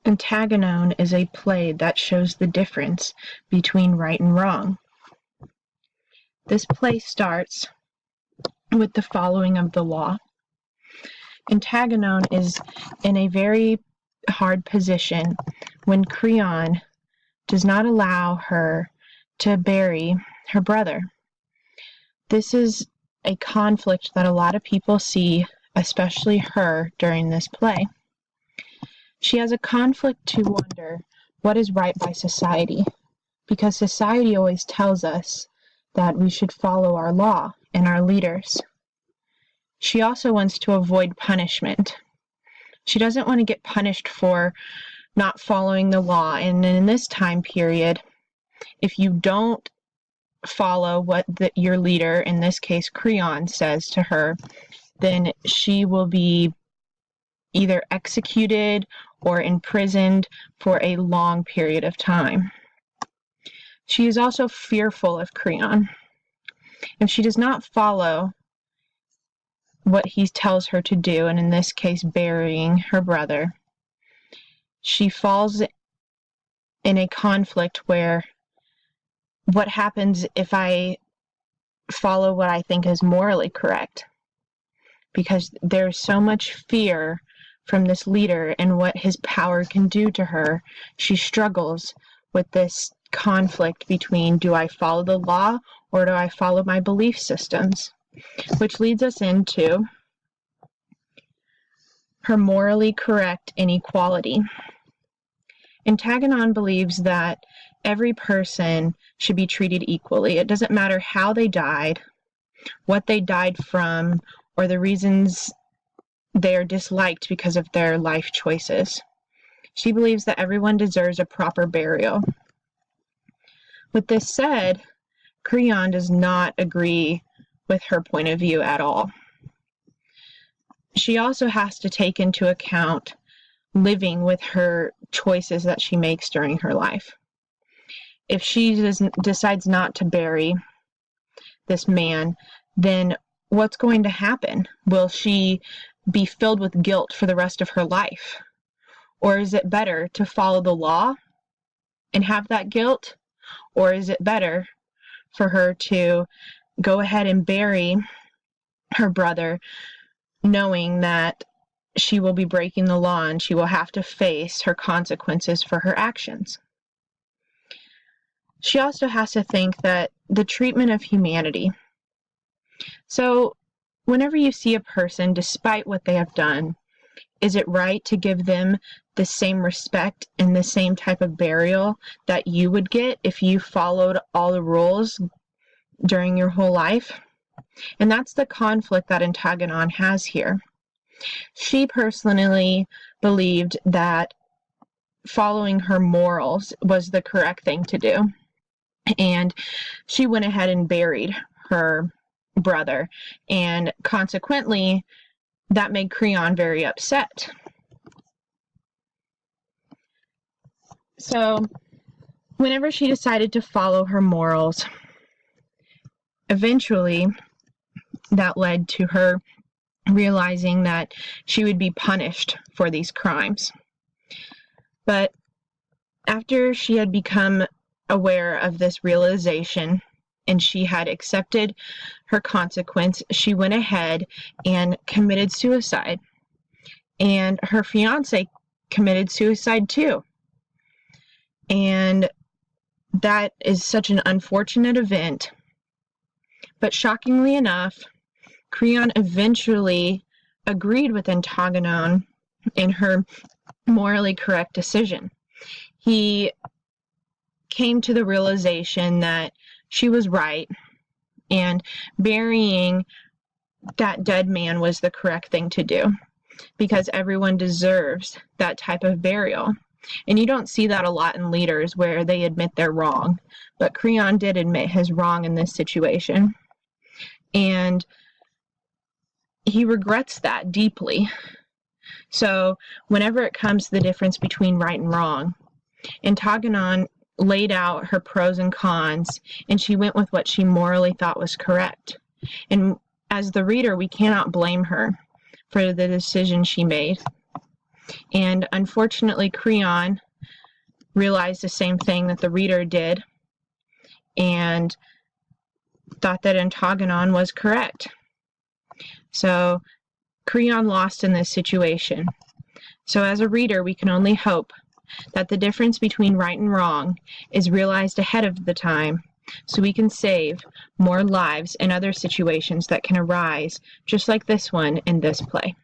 Antagonon is a play that shows the difference between right and wrong. This play starts with the following of the law. Antagonon is in a very hard position when Creon does not allow her to bury her brother. This is a conflict that a lot of people see, especially her, during this play. She has a conflict to wonder what is right by society, because society always tells us that we should follow our law and our leaders. She also wants to avoid punishment. She doesn't want to get punished for not following the law, and in this time period, if you don't follow what your leader, in this case Creon, says to her, then she will be either executed or imprisoned for a long period of time. She is also fearful of Creon. If she does not follow what he tells her to do, and in this case burying her brother, she falls in a conflict where what happens if I follow what I think is morally correct? Because there's so much fear from this leader and what his power can do to her. She struggles with this conflict between, do I follow the law or do I follow my belief systems? Which leads us into her morally correct inequality. Antagonon believes that every person should be treated equally. It doesn't matter how they died, what they died from, or the reasons they are disliked because of their life choices. She believes that everyone deserves a proper burial. With this said, Creon does not agree with her point of view at all. She also has to take into account living with her choices that she makes during her life. If she decides not to bury this man, then what's going to happen? Will she be filled with guilt for the rest of her life? Or is it better to follow the law and have that guilt? Or is it better for her to go ahead and bury her brother, knowing that she will be breaking the law and she will have to face her consequences for her actions? She also has to think that the treatment of humanity. So whenever you see a person, despite what they have done, is it right to give them the same respect and the same type of burial that you would get if you followed all the rules during your whole life? And that's the conflict that Antagonon has here. She personally believed that following her morals was the correct thing to do. And she went ahead and buried her brother. And consequently, that made Creon very upset. So, whenever she decided to follow her morals, eventually that led to her realizing that she would be punished for these crimes. But after she had become aware of this realization and she had accepted her consequence, she went ahead and committed suicide. And her fiance committed suicide too. And that is such an unfortunate event. But shockingly enough, Creon eventually agreed with Antagonon in her morally correct decision. He came to the realization that she was right, and burying that dead man was the correct thing to do, because everyone deserves that type of burial. And you don't see that a lot in leaders where they admit they're wrong, but Creon did admit his wrong in this situation. And he regrets that deeply. So whenever it comes to the difference between right and wrong, Antagonon laid out her pros and cons, and she went with what she morally thought was correct. And as the reader, we cannot blame her for the decision she made. And unfortunately, Creon realized the same thing that the reader did and thought that Antagonon was correct. So Creon lost in this situation. So as a reader, we can only hope that the difference between right and wrong is realized ahead of the time, so we can save more lives in other situations that can arise, just like this one in this play.